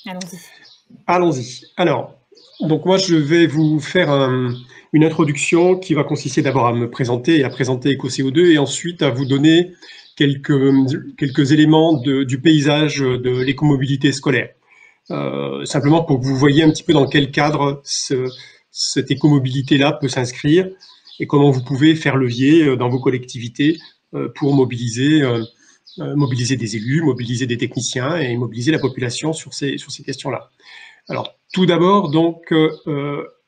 Allons-y. Allons-y. Alors, donc moi, je vais vous faire une introduction qui va consister d'abord à me présenter et à présenter EcoCO2 et ensuite à vous donner quelques éléments du paysage de l'écomobilité scolaire. Simplement pour que vous voyez un petit peu dans quel cadre cette écomobilité-là peut s'inscrire et comment vous pouvez faire levier dans vos collectivités pour mobiliser des élus, mobiliser des techniciens et mobiliser la population sur ces questions-là. Alors, tout d'abord, donc,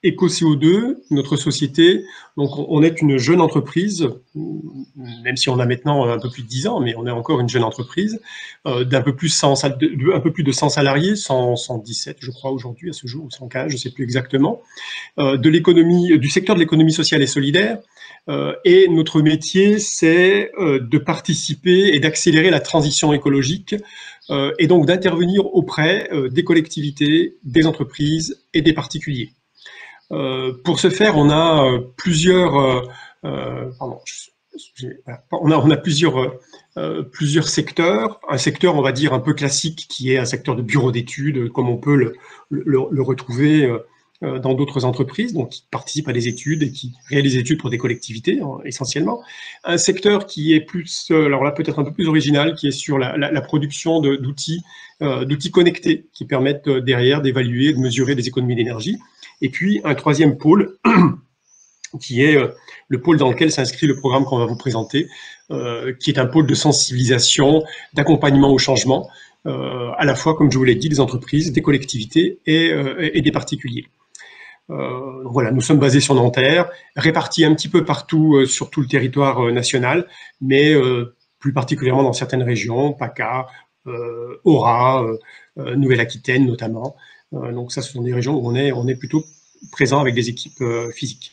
EcoCO2, notre société, donc on est une jeune entreprise, même si on a maintenant un peu plus de 10 ans, mais on est encore une jeune entreprise, d'un peu plus, un peu plus de 100 salariés, 117 je crois aujourd'hui à ce jour, ou 115, je ne sais plus exactement, du secteur de l'économie sociale et solidaire. Et notre métier, c'est de participer et d'accélérer la transition écologique et donc d'intervenir auprès des collectivités, des entreprises et des particuliers. Pour ce faire, on a plusieurs secteurs. Un secteur, on va dire, un peu classique, qui est un secteur de bureau d'études, comme on peut le retrouver dans d'autres entreprises, donc qui participent à des études et qui réalisent des études pour des collectivités, essentiellement. Un secteur qui est plus, alors là peut-être un peu plus original, qui est sur la production d'outils connectés qui permettent derrière d'évaluer, de mesurer des économies d'énergie. Et puis un troisième pôle, qui est le pôle dans lequel s'inscrit le programme qu'on va vous présenter, qui est un pôle de sensibilisation, d'accompagnement au changement, à la fois, comme je vous l'ai dit, des entreprises, des collectivités et des particuliers. Voilà, nous sommes basés sur Nanterre, répartis un petit peu partout sur tout le territoire national, mais plus particulièrement dans certaines régions, PACA, Auras, Nouvelle-Aquitaine notamment. Donc ça, ce sont des régions où on est plutôt présent avec des équipes physiques.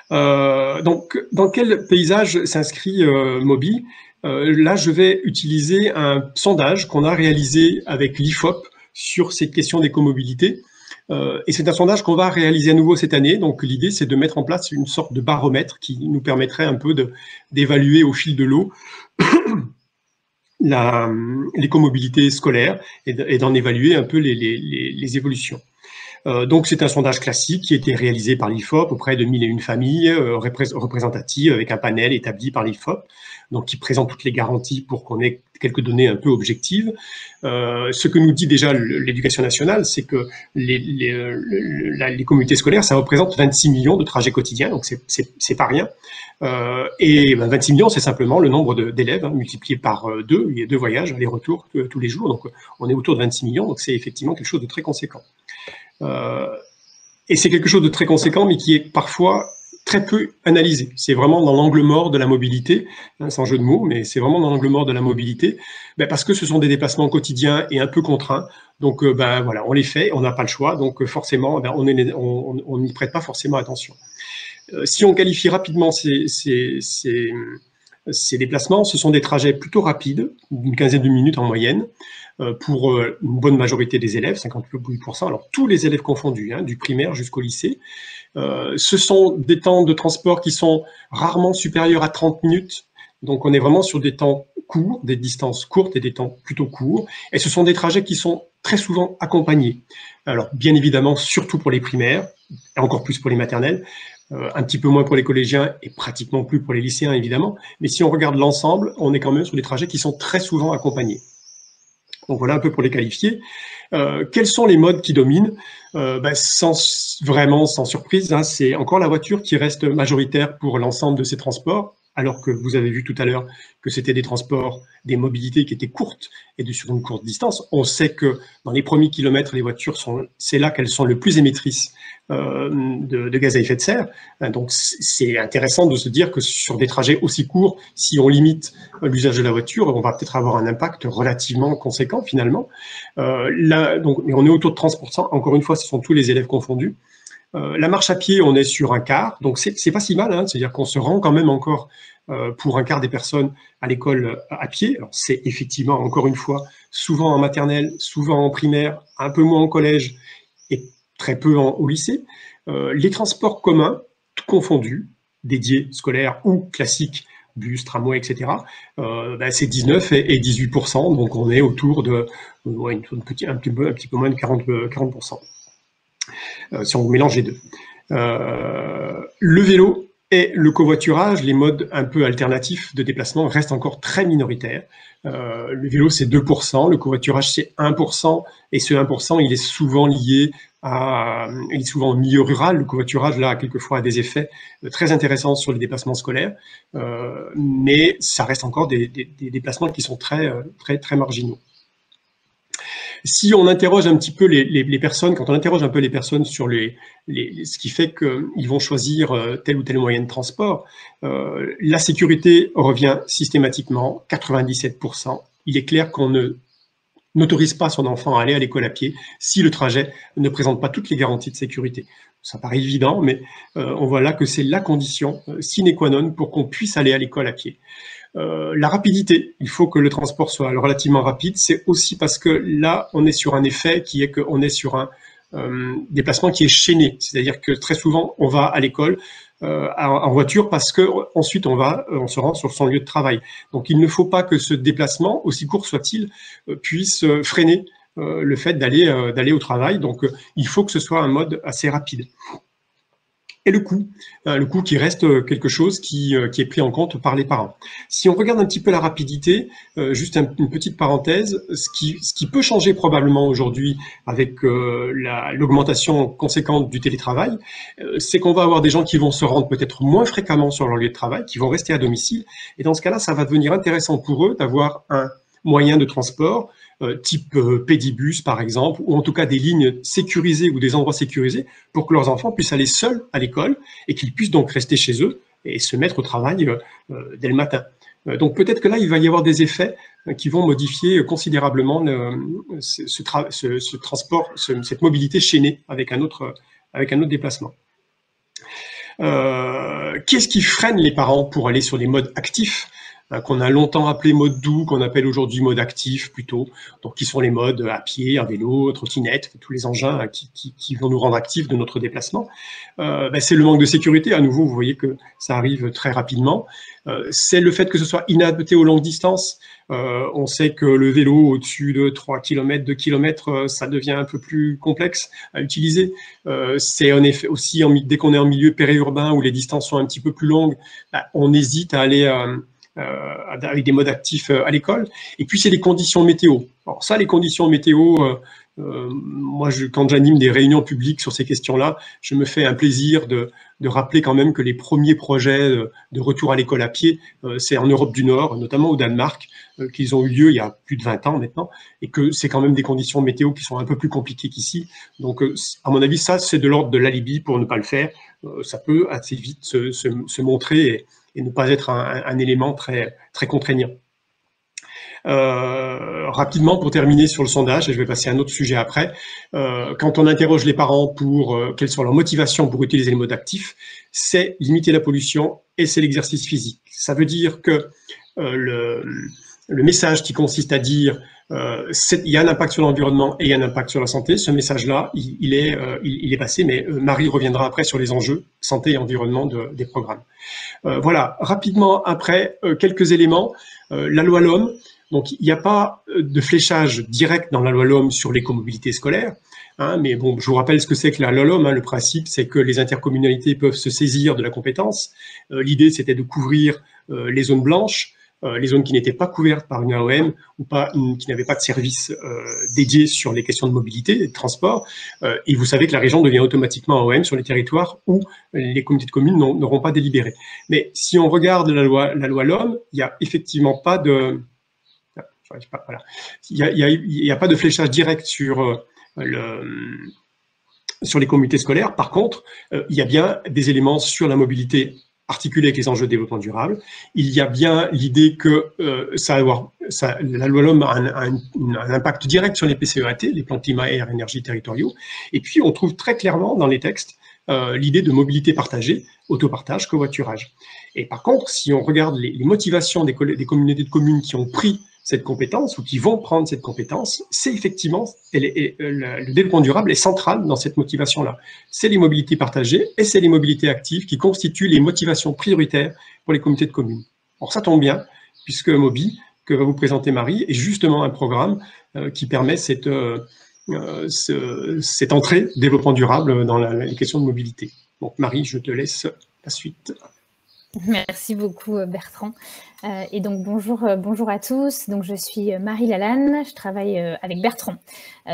Donc, dans quel paysage s'inscrit Mobi? Là, je vais utiliser un sondage qu'on a réalisé avec l'IFOP sur ces questions d'écomobilité. Et c'est un sondage qu'on va réaliser à nouveau cette année. Donc, l'idée, c'est de mettre en place une sorte de baromètre qui nous permettrait un peu d'évaluer au fil de l'eau l'écomobilité scolaire et d'en évaluer un peu les évolutions. Donc, c'est un sondage classique qui a été réalisé par l'IFOP auprès de 1001 familles représentatives avec un panel établi par l'IFOP, donc qui présente toutes les garanties pour qu'on ait quelques données un peu objectives. Ce que nous dit déjà l'éducation nationale, c'est que les communautés scolaires, ça représente 26 millions de trajets quotidiens, donc c'est pas rien. Et 26 millions, c'est simplement le nombre d'élèves multiplié par 2, il y a 2 voyages, aller-retour tous les jours, donc on est autour de 26 millions, donc c'est effectivement quelque chose de très conséquent. Et c'est quelque chose de très conséquent, mais qui est parfois très peu analysé. C'est vraiment dans l'angle mort de la mobilité, sans jeu de mots, mais c'est vraiment dans l'angle mort de la mobilité, parce que ce sont des déplacements quotidiens et un peu contraints. Donc, voilà, on les fait, on n'a pas le choix, donc forcément, on n'y prête pas forcément attention. Si on qualifie rapidement ces déplacements, ce sont des trajets plutôt rapides, d'une quinzaine de minutes en moyenne, pour une bonne majorité des élèves, 58%, alors tous les élèves confondus, du primaire jusqu'au lycée. Ce sont des temps de transport qui sont rarement supérieurs à 30 minutes, donc on est vraiment sur des temps courts, des distances courtes et des temps plutôt courts, et ce sont des trajets qui sont très souvent accompagnés. Alors bien évidemment, surtout pour les primaires, et encore plus pour les maternelles, un petit peu moins pour les collégiens et pratiquement plus pour les lycéens évidemment, mais si on regarde l'ensemble, on est quand même sur des trajets qui sont très souvent accompagnés. Donc voilà un peu pour les qualifier. Quels sont les modes qui dominent? Sans surprise, c'est encore la voiture qui reste majoritaire pour l'ensemble de ces transports, alors que vous avez vu tout à l'heure que c'était des transports, des mobilités qui étaient courtes et sur une courte distance. On sait que dans les premiers kilomètres, les voitures, c'est là qu'elles sont le plus émettrices de gaz à effet de serre. Donc c'est intéressant de se dire que sur des trajets aussi courts, si on limite l'usage de la voiture, on va peut-être avoir un impact relativement conséquent finalement. Donc, on est autour de 30%, encore une fois, ce sont tous les élèves confondus. La marche à pied, on est sur un quart, donc c'est pas si mal, c'est-à-dire qu'on se rend quand même encore pour un quart des personnes à l'école à pied. Alors c'est effectivement, encore une fois, souvent en maternelle, souvent en primaire, un peu moins en collège et très peu au lycée. Les transports communs, tout confondus, dédiés scolaires ou classiques, bus, tramway, etc., c'est 19 et 18%, donc on est autour de un petit peu moins de 40%, si on mélange les deux. Le vélo et le covoiturage, les modes un peu alternatifs de déplacement, restent encore très minoritaires. Le vélo, c'est 2%, le covoiturage, c'est 1%, et ce 1%, il est souvent lié il est souvent au milieu rural. Le covoiturage, là, quelquefois, a des effets très intéressants sur les déplacements scolaires, mais ça reste encore des déplacements qui sont très marginaux. Si on interroge un petit peu les personnes, quand on interroge un peu les personnes sur ce qui fait qu'ils vont choisir tel ou tel moyen de transport, la sécurité revient systématiquement, 97%. Il est clair qu'on n'autorise pas son enfant à aller à l'école à pied si le trajet ne présente pas toutes les garanties de sécurité. Ça paraît évident, mais on voit là que c'est la condition sine qua non pour qu'on puisse aller à l'école à pied. La rapidité, il faut que le transport soit relativement rapide, c'est aussi parce que là, on est sur un effet qui est qu'on est sur un déplacement qui est chaîné, c'est-à-dire que très souvent, on va à l'école en voiture parce que ensuite on se rend sur son lieu de travail. Donc il ne faut pas que ce déplacement, aussi court soit-il, puisse freiner le fait d'aller au travail. Donc il faut que ce soit un mode assez rapide. Et le coût qui reste quelque chose qui est pris en compte par les parents. Si on regarde un petit peu la rapidité, juste une petite parenthèse, ce qui peut changer probablement aujourd'hui avec l'augmentation conséquente du télétravail, c'est qu'on va avoir des gens qui vont se rendre peut-être moins fréquemment sur leur lieu de travail, qui vont rester à domicile, et dans ce cas-là, ça va devenir intéressant pour eux d'avoir un moyen de transport type pédibus par exemple, ou en tout cas des lignes sécurisées ou des endroits sécurisés pour que leurs enfants puissent aller seuls à l'école et qu'ils puissent donc rester chez eux et se mettre au travail dès le matin. Donc peut-être que là, il va y avoir des effets qui vont modifier considérablement ce transport, cette mobilité chaînée avec un autre déplacement. Qu'est-ce qui freine les parents pour aller sur les modes actifs qu'on a longtemps appelé mode doux, qu'on appelle aujourd'hui mode actif plutôt, donc qui sont les modes à pied, à vélo, trottinette, tous les engins qui vont nous rendre actifs de notre déplacement. C'est le manque de sécurité, à nouveau, vous voyez que ça arrive très rapidement. C'est le fait que ce soit inadapté aux longues distances. On sait que le vélo au-dessus de 3 km, 2 km, ça devient un peu plus complexe à utiliser. C'est en effet aussi, dès qu'on est en milieu périurbain où les distances sont un petit peu plus longues, on hésite à aller avec des modes actifs à l'école. Et puis, c'est les conditions météo. Alors ça, les conditions météo, moi, quand j'anime des réunions publiques sur ces questions-là, je me fais un plaisir de rappeler quand même que les premiers projets de retour à l'école à pied, c'est en Europe du Nord, notamment au Danemark, qu'ils ont eu lieu il y a plus de 20 ans maintenant, et que c'est quand même des conditions météo qui sont un peu plus compliquées qu'ici. Donc, à mon avis, ça, c'est de l'ordre de l'alibi pour ne pas le faire. Ça peut assez vite se montrer et ne pas être un élément très contraignant. Rapidement, pour terminer sur le sondage, et je vais passer à un autre sujet après, quand on interroge les parents pour quelles sont leurs motivations pour utiliser les modes actifs, c'est limiter la pollution et c'est l'exercice physique. Ça veut dire que le message qui consiste à dire il y a un impact sur l'environnement et il y a un impact sur la santé, ce message-là, il est passé, mais Marie reviendra après sur les enjeux santé et environnement des programmes. Voilà, rapidement après, quelques éléments. La loi LOM, donc il n'y a pas de fléchage direct dans la loi LOM sur l'écomobilité scolaire, mais bon, je vous rappelle ce que c'est que la loi LOM. Le principe, c'est que les intercommunalités peuvent se saisir de la compétence. L'idée, c'était de couvrir les zones blanches, les zones qui n'étaient pas couvertes par une AOM ou qui n'avaient pas de service dédié sur les questions de mobilité et de transport. Et vous savez que la région devient automatiquement AOM sur les territoires où les comités de communes n'auront pas délibéré. Mais si on regarde la loi LOM, il n'y a effectivement pas de... Voilà. Il n'y a pas de fléchage direct sur les comités scolaires. Par contre, il y a bien des éléments sur la mobilité articulée avec les enjeux de développement durable. Il y a bien l'idée que la loi LOM a un impact direct sur les PCEAT, les plans climat, air, énergie territoriaux. Et puis, on trouve très clairement dans les textes l'idée de mobilité partagée, autopartage, covoiturage. Et par contre, si on regarde les motivations des communautés de communes qui ont pris cette compétence ou qui vont prendre cette compétence, c'est effectivement, le développement durable est central dans cette motivation-là. C'est les mobilités partagées et c'est les mobilités actives qui constituent les motivations prioritaires pour les communautés de communes. Alors ça tombe bien, puisque Mobi, que va vous présenter Marie, est justement un programme qui permet cette entrée développement durable dans les questions de mobilité. Donc Marie, je te laisse la suite. Merci beaucoup Bertrand. Et donc bonjour à tous. Donc je suis Marie Lalanne, je travaille avec Bertrand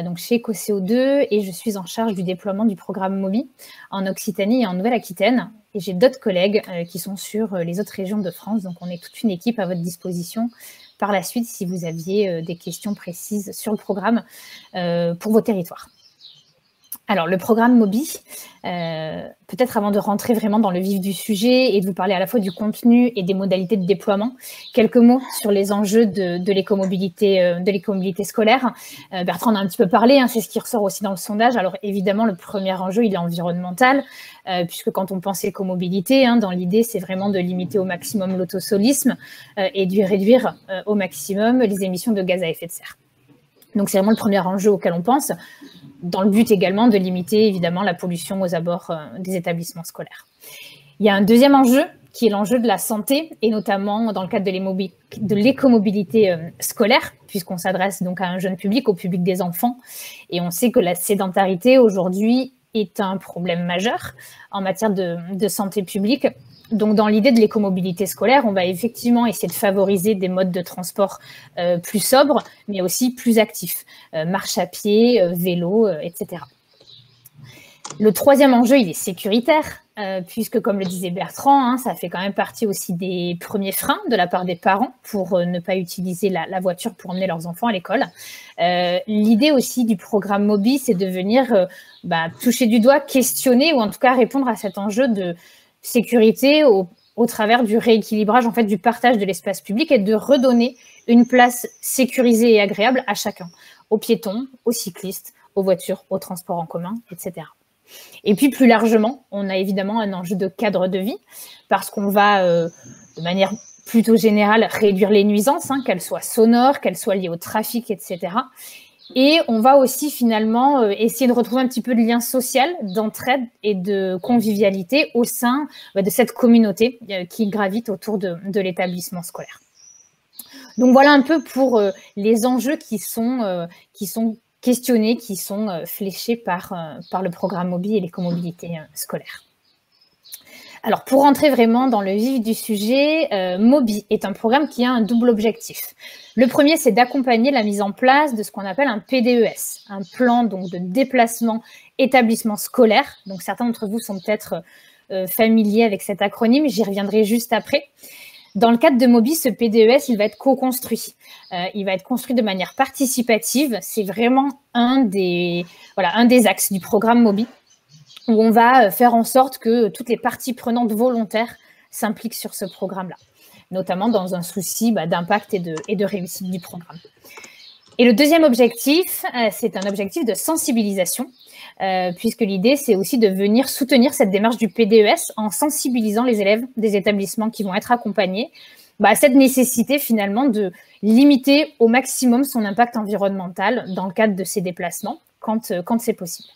donc chez EcoCO2 et je suis en charge du déploiement du programme Mobi en Occitanie et en Nouvelle-Aquitaine. Et j'ai d'autres collègues qui sont sur les autres régions de France. Donc on est toute une équipe à votre disposition par la suite si vous aviez des questions précises sur le programme pour vos territoires. Alors, le programme Mobi, peut-être avant de rentrer vraiment dans le vif du sujet et de vous parler à la fois du contenu et des modalités de déploiement, quelques mots sur les enjeux de l'écomobilité scolaire. Bertrand en a un petit peu parlé, hein, c'est ce qui ressort aussi dans le sondage. Alors, évidemment, le premier enjeu, il est environnemental, puisque quand on pense écomobilité, hein, dans l'idée, c'est vraiment de limiter au maximum l'autosolisme et de réduire au maximum les émissions de gaz à effet de serre. Donc, c'est vraiment le premier enjeu auquel on pense, dans le but également de limiter évidemment la pollution aux abords des établissements scolaires. Il y a un deuxième enjeu qui est l'enjeu de la santé et notamment dans le cadre de l'écomobilité scolaire puisqu'on s'adresse donc à un jeune public, au public des enfants et on sait que la sédentarité aujourd'hui est un problème majeur en matière de santé publique. Donc, dans l'idée de l'écomobilité scolaire, on va effectivement essayer de favoriser des modes de transport plus sobres, mais aussi plus actifs. Marche à pied, vélo, etc. Le troisième enjeu, il est sécuritaire, puisque, comme le disait Bertrand, hein, ça fait quand même partie aussi des premiers freins de la part des parents pour ne pas utiliser la voiture pour emmener leurs enfants à l'école. L'idée aussi du programme Mobi, c'est de venir toucher du doigt, questionner ou en tout cas répondre à cet enjeu de sécurité au travers du rééquilibrage en fait du partage de l'espace public et de redonner une place sécurisée et agréable à chacun, aux piétons, aux cyclistes, aux voitures, aux transports en commun, etc. Et puis plus largement, on a évidemment un enjeu de cadre de vie parce qu'on va de manière plutôt générale réduire les nuisances, hein, qu'elles soient sonores, qu'elles soient liées au trafic, etc. Et on va aussi finalement essayer de retrouver un petit peu de lien social, d'entraide et de convivialité au sein de cette communauté qui gravite autour de l'établissement scolaire. Donc voilà un peu pour les enjeux qui sont questionnés, qui sont fléchés par le programme Mobi et l'écomobilité scolaire. Alors, pour rentrer vraiment dans le vif du sujet, Mobi est un programme qui a un double objectif. Le premier, c'est d'accompagner la mise en place de ce qu'on appelle un PDES, un plan donc, de déplacement établissement scolaire. Donc, certains d'entre vous sont peut-être familiers avec cet acronyme, j'y reviendrai juste après. Dans le cadre de Mobi, ce PDES, il va être co-construit. Il va être construit de manière participative. C'est vraiment un des axes du programme Mobi, où on va faire en sorte que toutes les parties prenantes volontaires s'impliquent sur ce programme-là, notamment dans un souci d'impact et de réussite du programme. Et le deuxième objectif, c'est un objectif de sensibilisation, puisque l'idée, c'est aussi de venir soutenir cette démarche du PDES en sensibilisant les élèves des établissements qui vont être accompagnés à cette nécessité finalement de limiter au maximum son impact environnemental dans le cadre de ces déplacements, quand c'est possible.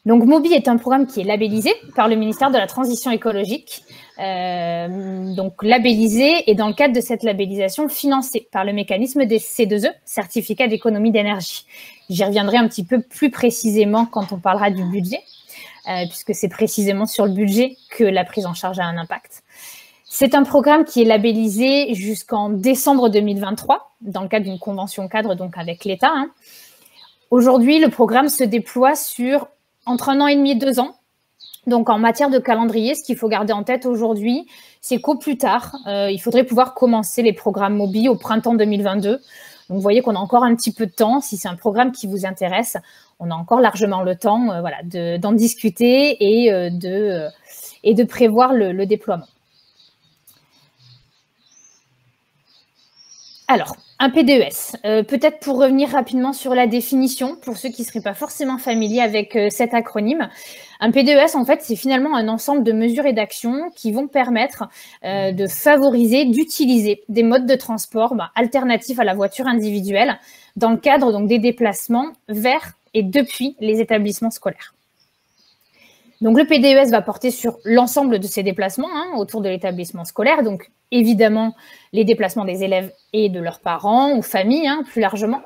Donc, Mobi est un programme qui est labellisé par le ministère de la Transition écologique, donc labellisé et dans le cadre de cette labellisation financé par le mécanisme des C2E, certificats d'économie d'énergie. J'y reviendrai un petit peu plus précisément quand on parlera du budget, puisque c'est précisément sur le budget que la prise en charge a un impact. C'est un programme qui est labellisé jusqu'en décembre 2023, dans le cadre d'une convention cadre donc avec l'État. Hein. Aujourd'hui, le programme se déploie sur entre 1 an et demi et 2 ans. Donc, en matière de calendrier, ce qu'il faut garder en tête aujourd'hui, c'est qu'au plus tard, il faudrait pouvoir commencer les programmes Mobi au printemps 2022. Donc, vous voyez qu'on a encore un petit peu de temps. Si c'est un programme qui vous intéresse, on a encore largement le temps d'en discuter et de prévoir le déploiement. Alors, un PDES, peut-être pour revenir rapidement sur la définition, pour ceux qui ne seraient pas forcément familiers avec cet acronyme, un PDES, en fait, c'est finalement un ensemble de mesures et d'actions qui vont permettre de favoriser, d'utiliser des modes de transport alternatifs à la voiture individuelle dans le cadre donc, des déplacements vers et depuis les établissements scolaires. Donc, le PDES va porter sur l'ensemble de ces déplacements autour de l'établissement scolaire. Donc, évidemment, les déplacements des élèves et de leurs parents ou familles, plus largement.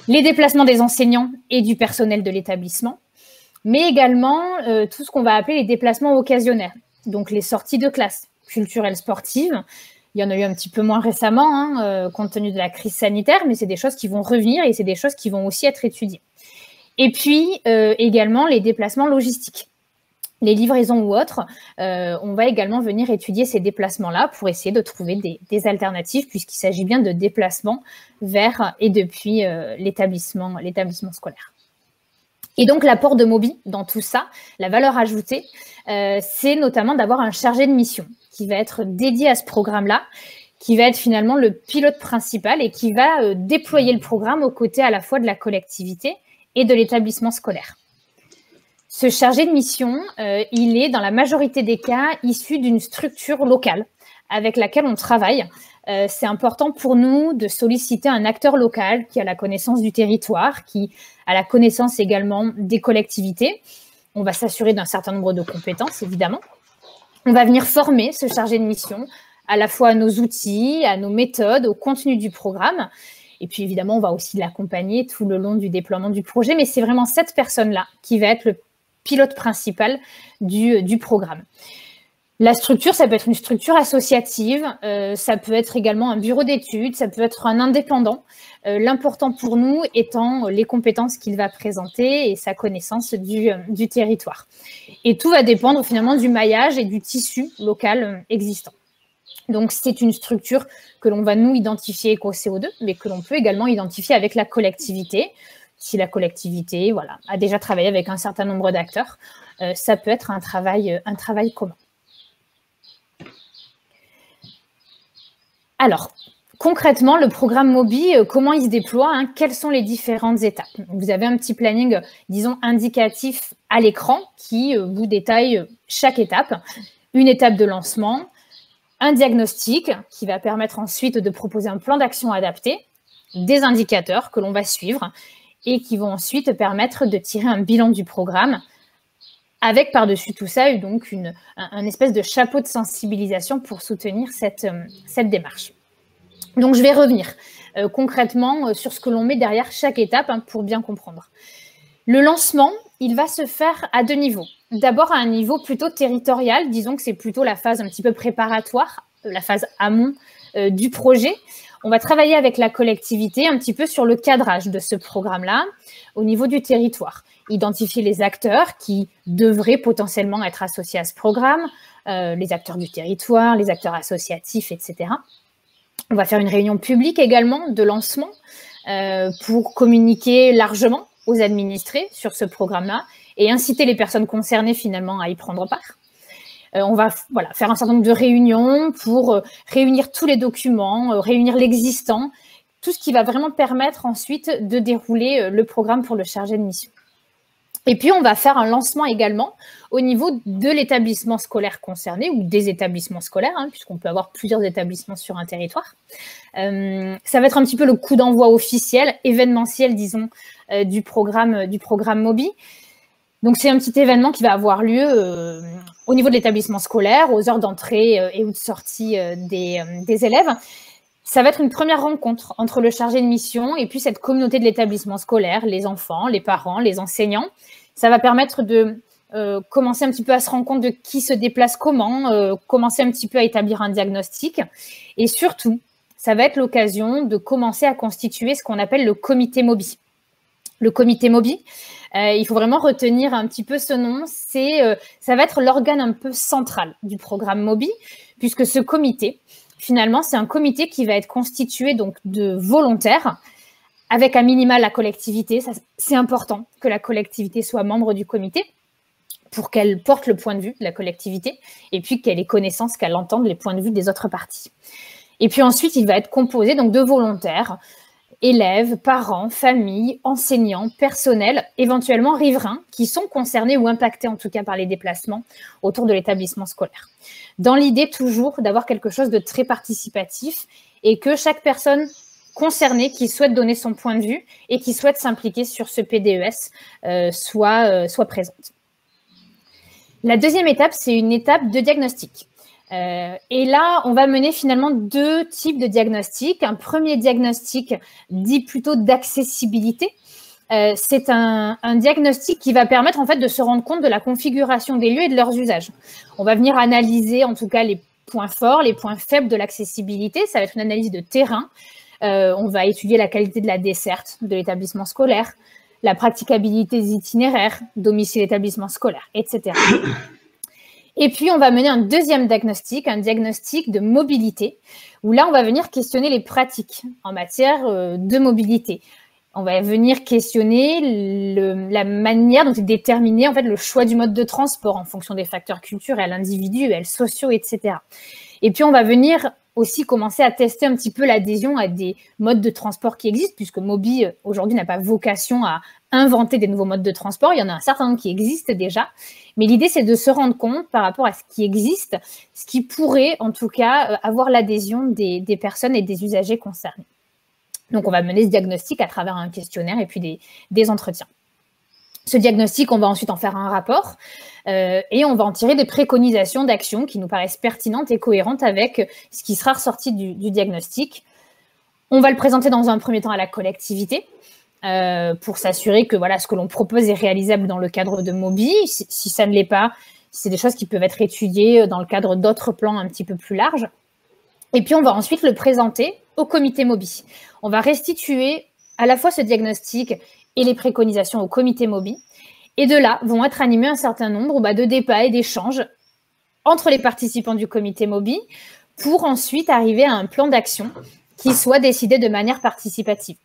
Les déplacements des enseignants et du personnel de l'établissement. Mais également, tout ce qu'on va appeler les déplacements occasionnels. Donc, les sorties de classe culturelles sportives. Il y en a eu un petit peu moins récemment, compte tenu de la crise sanitaire, mais c'est des choses qui vont revenir et c'est des choses qui vont aussi être étudiées. Et puis, également, les déplacements logistiques. Les livraisons ou autres, on va également venir étudier ces déplacements-là pour essayer de trouver des alternatives, puisqu'il s'agit bien de déplacements vers et depuis l'établissement scolaire. Et donc, l'apport de Moby dans tout ça, la valeur ajoutée, c'est notamment d'avoir un chargé de mission qui va être dédié à ce programme-là, qui va être finalement le pilote principal et qui va déployer le programme aux côtés à la fois de la collectivité et de l'établissement scolaire. Ce chargé de mission, il est dans la majorité des cas issu d'une structure locale avec laquelle on travaille. C'est important pour nous de solliciter un acteur local qui a la connaissance du territoire, qui a la connaissance également des collectivités. On va s'assurer d'un certain nombre de compétences, évidemment. On va venir former ce chargé de mission à la fois à nos outils, à nos méthodes, au contenu du programme. Et puis, évidemment, on va aussi l'accompagner tout le long du déploiement du projet. Mais c'est vraiment cette personne-là qui va être le pilote principal du programme. La structure, ça peut être une structure associative, ça peut être également un bureau d'études, ça peut être un indépendant. L'important pour nous étant les compétences qu'il va présenter et sa connaissance du territoire. Et tout va dépendre finalement du maillage et du tissu local existant. Donc, c'est une structure que l'on va nous identifier qu'au CO2, mais que l'on peut également identifier avec la collectivité. Si la collectivité a déjà travaillé avec un certain nombre d'acteurs, ça peut être un travail commun. Alors, concrètement, le programme Moby, comment il se déploie, quelles sont les différentes étapes? Vous avez un petit planning, disons, indicatif à l'écran qui vous détaille chaque étape. Une étape de lancement, un diagnostic qui va permettre ensuite de proposer un plan d'action adapté, des indicateurs que l'on va suivre et qui vont ensuite permettre de tirer un bilan du programme avec par-dessus tout ça donc un espèce de chapeau de sensibilisation pour soutenir cette démarche. Donc, je vais revenir concrètement sur ce que l'on met derrière chaque étape pour bien comprendre. Le lancement, il va se faire à deux niveaux. D'abord, à un niveau plutôt territorial, disons que c'est plutôt la phase un petit peu préparatoire, la phase amont du projet. On va travailler avec la collectivité un petit peu sur le cadrage de ce programme-là au niveau du territoire. Identifier les acteurs qui devraient potentiellement être associés à ce programme, les acteurs du territoire, les acteurs associatifs, etc. On va faire une réunion publique également de lancement pour communiquer largement aux administrés sur ce programme-là et inciter les personnes concernées finalement à y prendre part. On va faire un certain nombre de réunions pour réunir tous les documents, réunir l'existant, tout ce qui va vraiment permettre ensuite de dérouler le programme pour le chargé de mission. Et puis, on va faire un lancement également au niveau de l'établissement scolaire concerné ou des établissements scolaires, puisqu'on peut avoir plusieurs établissements sur un territoire. Ça va être un petit peu le coup d'envoi officiel, événementiel, disons, du programme Moby. Donc, c'est un petit événement qui va avoir lieu au niveau de l'établissement scolaire, aux heures d'entrée et ou de sortie des élèves. Ça va être une première rencontre entre le chargé de mission et puis cette communauté de l'établissement scolaire, les enfants, les parents, les enseignants. Ça va permettre de commencer un petit peu à se rendre compte de qui se déplace comment, commencer un petit peu à établir un diagnostic. Et surtout, ça va être l'occasion de commencer à constituer ce qu'on appelle le comité Moby. Le comité Moby, il faut vraiment retenir un petit peu ce nom, ça va être l'organe un peu central du programme Moby, puisque ce comité, finalement, c'est un comité qui va être constitué donc de volontaires, avec à minima la collectivité. C'est important que la collectivité soit membre du comité pour qu'elle porte le point de vue de la collectivité et puis qu'elle ait connaissance, qu'elle entende les points de vue des autres parties. Et puis ensuite, il va être composé donc de volontaires, élèves, parents, familles, enseignants, personnels, éventuellement riverains, qui sont concernés ou impactés en tout cas par les déplacements autour de l'établissement scolaire. Dans l'idée toujours d'avoir quelque chose de très participatif et que chaque personne concernée qui souhaite donner son point de vue et qui souhaite s'impliquer sur ce PDES soit présente. La deuxième étape, c'est une étape de diagnostic. Et là, on va mener finalement 2 types de diagnostics. Un premier diagnostic dit plutôt d'accessibilité. C'est un diagnostic qui va permettre en fait de se rendre compte de la configuration des lieux et de leurs usages. On va venir analyser en tout cas les points forts, les points faibles de l'accessibilité. Ça va être une analyse de terrain. On va étudier la qualité de la desserte de l'établissement scolaire, la praticabilité des itinéraires, domicile établissement scolaire, etc. Et puis, on va mener un deuxième diagnostic, un diagnostic de mobilité, où là, on va venir questionner les pratiques en matière de mobilité. On va venir questionner la manière dont est déterminé en fait, le choix du mode de transport en fonction des facteurs culturels, individuels, sociaux, etc. Et puis, on va venir aussi commencer à tester un petit peu l'adhésion à des modes de transport qui existent, puisque Mobi, aujourd'hui, n'a pas vocation à inventer des nouveaux modes de transport. Il y en a un certain nombre qui existent déjà. Mais l'idée, c'est de se rendre compte par rapport à ce qui existe, ce qui pourrait, en tout cas, avoir l'adhésion des personnes et des usagers concernés. Donc, on va mener ce diagnostic à travers un questionnaire et puis des entretiens. Ce diagnostic, on va ensuite en faire un rapport et on va en tirer des préconisations d'action qui nous paraissent pertinentes et cohérentes avec ce qui sera ressorti du diagnostic. On va le présenter dans un premier temps à la collectivité pour s'assurer que voilà, ce que l'on propose est réalisable dans le cadre de Mobi. Si ça ne l'est pas, c'est des choses qui peuvent être étudiées dans le cadre d'autres plans un petit peu plus larges. Et puis, on va ensuite le présenter au comité Mobi. On va restituer à la fois ce diagnostic et les préconisations au comité Mobi. Et de là, vont être animés un certain nombre de débats et d'échanges entre les participants du comité Mobi pour ensuite arriver à un plan d'action qui soit décidé de manière participative.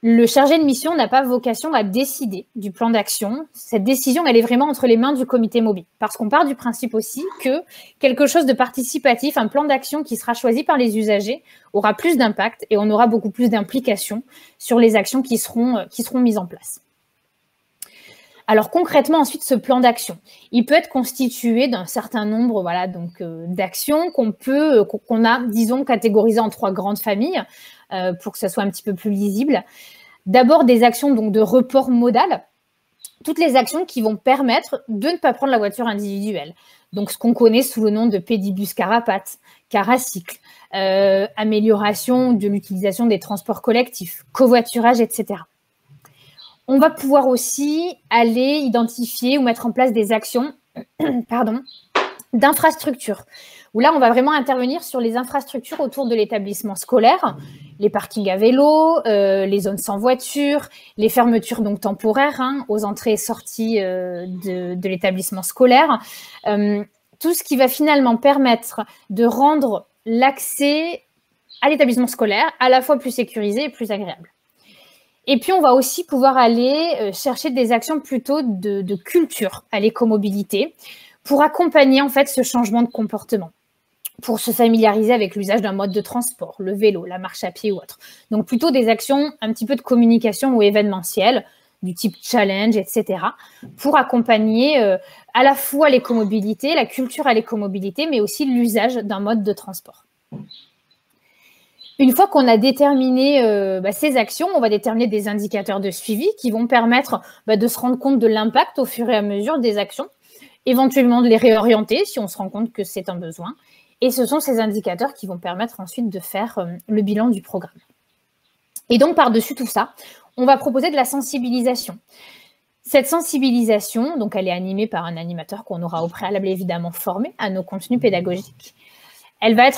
Le chargé de mission n'a pas vocation à décider du plan d'action. Cette décision, elle est vraiment entre les mains du comité Mobi. Parce qu'on part du principe aussi que quelque chose de participatif, un plan d'action qui sera choisi par les usagers, aura plus d'impact et on aura beaucoup plus d'implication sur les actions qui seront mises en place. Alors concrètement, ensuite, ce plan d'action, il peut être constitué d'un certain nombre d'actions qu'on a, disons, catégorisées en 3 grandes familles pour que ce soit un petit peu plus lisible. D'abord, des actions donc, de report modal, toutes les actions qui vont permettre de ne pas prendre la voiture individuelle. Donc, ce qu'on connaît sous le nom de pédibus carapate, caracycle, amélioration de l'utilisation des transports collectifs, covoiturage, etc. On va pouvoir aussi aller identifier ou mettre en place des actions d'infrastructures, où là, on va vraiment intervenir sur les infrastructures autour de l'établissement scolaire, les parkings à vélo, les zones sans voiture, les fermetures donc temporaires aux entrées et sorties de l'établissement scolaire, tout ce qui va finalement permettre de rendre l'accès à l'établissement scolaire à la fois plus sécurisé et plus agréable. Et puis, on va aussi pouvoir aller chercher des actions plutôt de culture à l'écomobilité pour accompagner en fait ce changement de comportement, pour se familiariser avec l'usage d'un mode de transport, le vélo, la marche à pied ou autre. Donc, plutôt des actions un petit peu de communication ou événementielles, du type challenge, etc., pour accompagner à la fois l'écomobilité, la culture à l'écomobilité, mais aussi l'usage d'un mode de transport. Une fois qu'on a déterminé ces actions, on va déterminer des indicateurs de suivi qui vont permettre de se rendre compte de l'impact au fur et à mesure des actions, éventuellement de les réorienter si on se rend compte que c'est un besoin. Et ce sont ces indicateurs qui vont permettre ensuite de faire le bilan du programme. Et donc, par-dessus tout ça, on va proposer de la sensibilisation. Cette sensibilisation, donc, elle est animée par un animateur qu'on aura au préalable évidemment formé à nos contenus pédagogiques. Elle va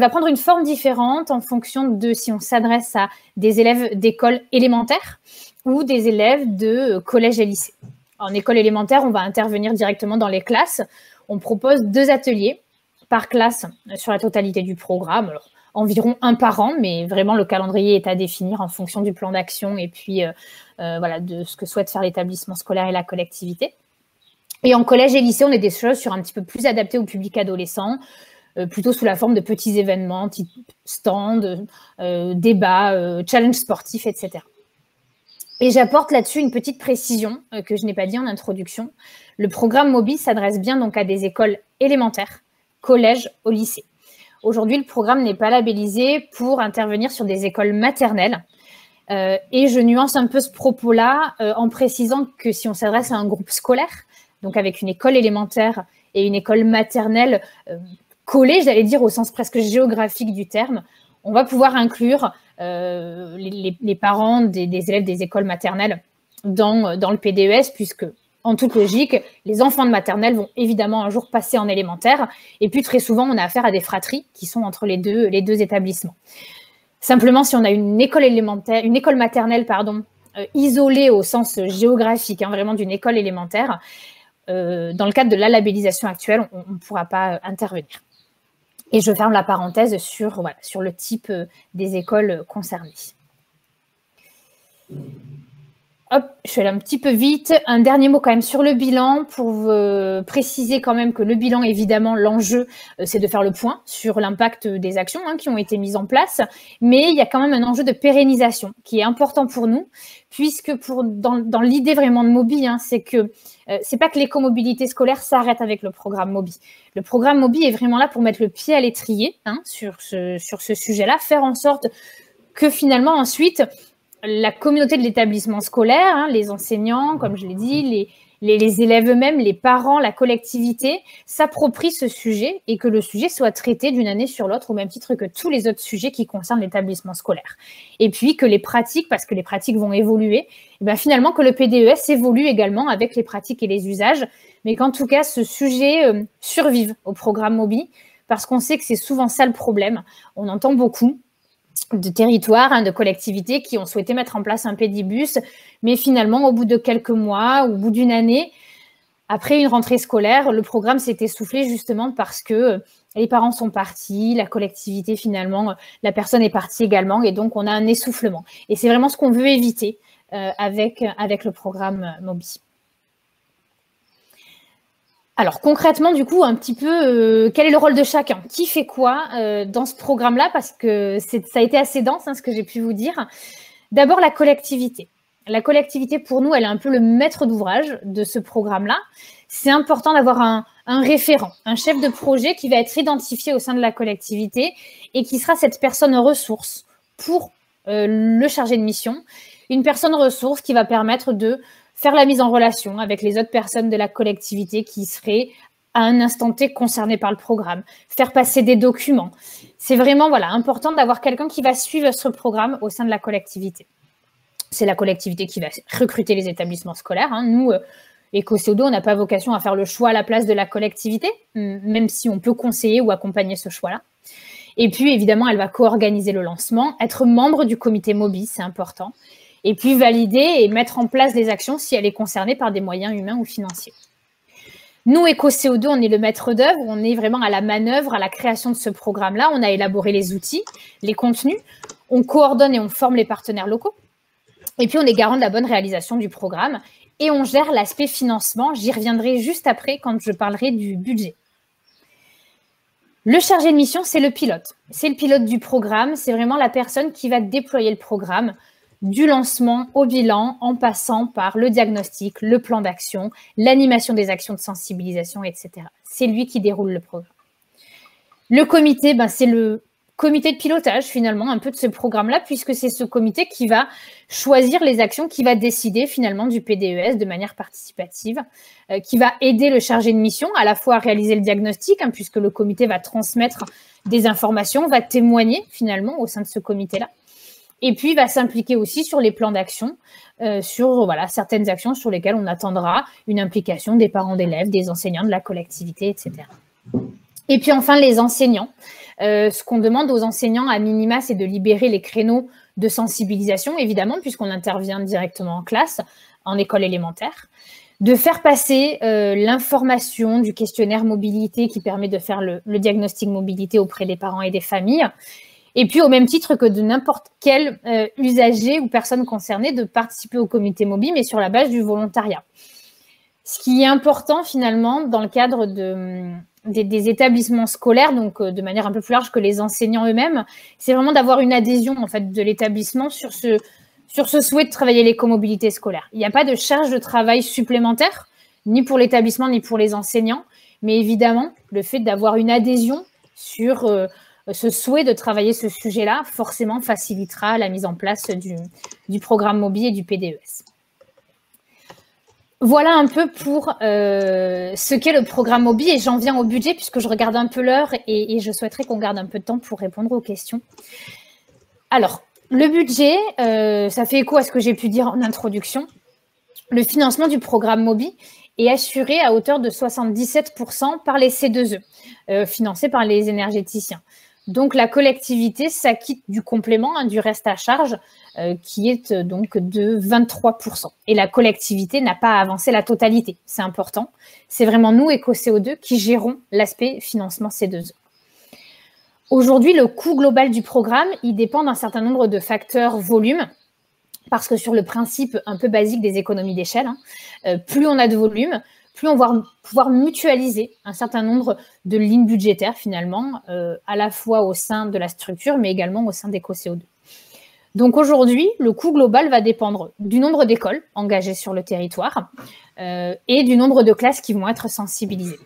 prendre une forme différente en fonction de si on s'adresse à des élèves d'école élémentaire ou des élèves de collège et lycée. En école élémentaire, on va intervenir directement dans les classes. On propose 2 ateliers par classe sur la totalité du programme. Alors, environ 1 par an, mais vraiment le calendrier est à définir en fonction du plan d'action et puis de ce que souhaite faire l'établissement scolaire et la collectivité. Et en collège et lycée, on est des choses sur un petit peu plus adaptées au public adolescent, plutôt sous la forme de petits événements, type stands, débats, challenges sportifs, etc. Et j'apporte là-dessus une petite précision que je n'ai pas dit en introduction. Le programme Mobi s'adresse bien donc à des écoles élémentaires, collège au lycée. Aujourd'hui, le programme n'est pas labellisé pour intervenir sur des écoles maternelles. Et je nuance un peu ce propos-là en précisant que si on s'adresse à un groupe scolaire, donc avec une école élémentaire et une école maternelle collées, j'allais dire au sens presque géographique du terme, on va pouvoir inclure les parents des élèves des écoles maternelles dans le PDES, puisque, en toute logique, les enfants de maternelle vont évidemment un jour passer en élémentaire. Et puis, très souvent, on a affaire à des fratries qui sont entre les deux établissements. Simplement, si on a une école maternelle, isolée au sens géographique, vraiment d'une école élémentaire, dans le cadre de la labellisation actuelle, on ne pourra pas intervenir. Et je ferme la parenthèse sur le type des écoles concernées. Hop, je suis allée un petit peu vite. Un dernier mot quand même sur le bilan pour préciser quand même que le bilan, évidemment, l'enjeu, c'est de faire le point sur l'impact des actions qui ont été mises en place. Mais il y a quand même un enjeu de pérennisation qui est important pour nous, puisque dans l'idée vraiment de Mobi, c'est que c'est pas que l'écomobilité scolaire s'arrête avec le programme Mobi. Le programme Mobi est vraiment là pour mettre le pied à l'étrier sur ce sujet-là, faire en sorte que finalement ensuite la communauté de l'établissement scolaire, les enseignants, comme je l'ai dit, les élèves eux-mêmes, les parents, la collectivité, s'approprient ce sujet et que le sujet soit traité d'une année sur l'autre au même titre que tous les autres sujets qui concernent l'établissement scolaire. Et puis que les pratiques, parce que les pratiques vont évoluer, et finalement que le PDES évolue également avec les pratiques et les usages, mais qu'en tout cas ce sujet survive au programme Mobi, parce qu'on sait que c'est souvent ça le problème. On entend beaucoup de territoires, de collectivités qui ont souhaité mettre en place un pédibus, mais finalement, au bout de quelques mois, au bout d'une année, après une rentrée scolaire, le programme s'est essoufflé justement parce que les parents sont partis, la collectivité finalement, la personne est partie également, et donc on a un essoufflement. Et c'est vraiment ce qu'on veut éviter avec le programme Mobi. Alors concrètement, du coup, un petit peu, quel est le rôle de chacun? Qui fait quoi dans ce programme-là? Parce que ça a été assez dense, ce que j'ai pu vous dire. D'abord, la collectivité. La collectivité, pour nous, elle est un peu le maître d'ouvrage de ce programme-là. C'est important d'avoir un référent, un chef de projet qui va être identifié au sein de la collectivité et qui sera cette personne ressource pour le chargé de mission. Une personne ressource qui va permettre de faire la mise en relation avec les autres personnes de la collectivité qui seraient à un instant T concernées par le programme, faire passer des documents. C'est vraiment important d'avoir quelqu'un qui va suivre ce programme au sein de la collectivité. C'est la collectivité qui va recruter les établissements scolaires. Nous, EcoCO2, on n'a pas vocation à faire le choix à la place de la collectivité, même si on peut conseiller ou accompagner ce choix-là. Et puis, évidemment, elle va co-organiser le lancement, être membre du comité Mobi, c'est important. Et puis valider et mettre en place des actions si elle est concernée par des moyens humains ou financiers. Nous, EcoCO2, on est le maître d'œuvre, on est vraiment à la manœuvre, à la création de ce programme-là. On a élaboré les outils, les contenus, on coordonne et on forme les partenaires locaux. Et puis, on est garant de la bonne réalisation du programme et on gère l'aspect financement. J'y reviendrai juste après quand je parlerai du budget. Le chargé de mission, c'est le pilote. C'est le pilote du programme, c'est vraiment la personne qui va déployer le programme, du lancement au bilan, en passant par le diagnostic, le plan d'action, l'animation des actions de sensibilisation, etc. C'est lui qui déroule le programme. Le comité, c'est le comité de pilotage, finalement, un peu de ce programme-là, puisque c'est ce comité qui va choisir les actions, qui va décider, finalement, du PDES de manière participative, qui va aider le chargé de mission à la fois à réaliser le diagnostic, puisque le comité va transmettre des informations, va témoigner, finalement, au sein de ce comité-là. Et puis, il va s'impliquer aussi sur les plans d'action, sur certaines actions sur lesquelles on attendra une implication des parents d'élèves, des enseignants, de la collectivité, etc. Et puis enfin, les enseignants. Ce qu'on demande aux enseignants à minima, c'est de libérer les créneaux de sensibilisation, évidemment, puisqu'on intervient directement en classe, en école élémentaire, de faire passer l'information du questionnaire mobilité qui permet de faire le diagnostic mobilité auprès des parents et des familles, et puis, au même titre que de n'importe quel usager ou personne concernée, de participer au comité Mobi, mais sur la base du volontariat. Ce qui est important, finalement, dans le cadre des établissements scolaires, donc de manière un peu plus large que les enseignants eux-mêmes, c'est vraiment d'avoir une adhésion, en fait, de l'établissement sur ce souhait de travailler l'écomobilité scolaire. Il n'y a pas de charge de travail supplémentaire, ni pour l'établissement, ni pour les enseignants, mais évidemment, le fait d'avoir une adhésion sur ce souhait de travailler ce sujet-là, forcément facilitera la mise en place du programme Mobi et du PDES. Voilà un peu pour ce qu'est le programme MOBI, et j'en viens au budget puisque je regarde un peu l'heure et je souhaiterais qu'on garde un peu de temps pour répondre aux questions. Alors, le budget, ça fait écho à ce que j'ai pu dire en introduction. Le financement du programme MOBI est assuré à hauteur de 77% par les C2E, financés par les énergéticiens. Donc, la collectivité s'acquitte du complément, du reste à charge, qui est donc de 23%. Et la collectivité n'a pas à avancer la totalité, c'est important. C'est vraiment nous, EcoCO2, qui gérons l'aspect financement C2E. Aujourd'hui, le coût global du programme, il dépend d'un certain nombre de facteurs volume, parce que sur le principe un peu basique des économies d'échelle, plus on a de volume, plus on va pouvoir mutualiser un certain nombre de lignes budgétaires finalement, à la fois au sein de la structure, mais également au sein d'EcoCO2. Donc aujourd'hui, le coût global va dépendre du nombre d'écoles engagées sur le territoire et du nombre de classes qui vont être sensibilisées.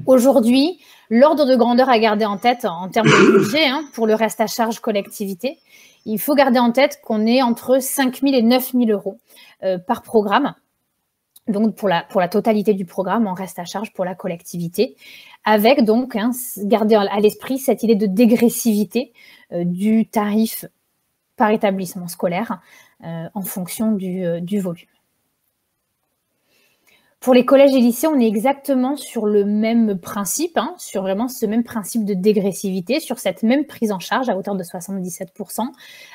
Aujourd'hui, l'ordre de grandeur à garder en tête en termes de budget pour le reste à charge collectivité, il faut garder en tête qu'on est entre 5 000 et 9 000 euros par programme, donc pour la totalité du programme en reste à charge pour la collectivité, avec donc garder à l'esprit cette idée de dégressivité du tarif par établissement scolaire en fonction du volume. Pour les collèges et lycées, on est exactement sur le même principe, sur vraiment ce même principe de dégressivité, sur cette même prise en charge à hauteur de 77%,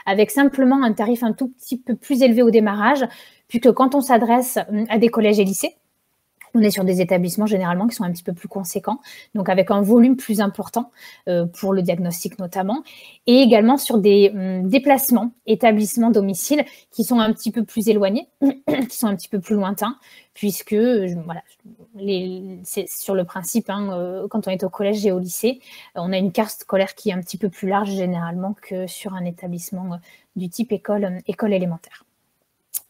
avec simplement un tarif un tout petit peu plus élevé au démarrage, puisque quand on s'adresse à des collèges et lycées, on est sur des établissements généralement qui sont un petit peu plus conséquents, donc avec un volume plus important pour le diagnostic notamment, et également sur des déplacements, établissements, domiciles qui sont un petit peu plus éloignés, qui sont un petit peu plus lointains, puisque voilà, c'est sur le principe, quand on est au collège et au lycée, on a une carte scolaire qui est un petit peu plus large généralement que sur un établissement du type école élémentaire.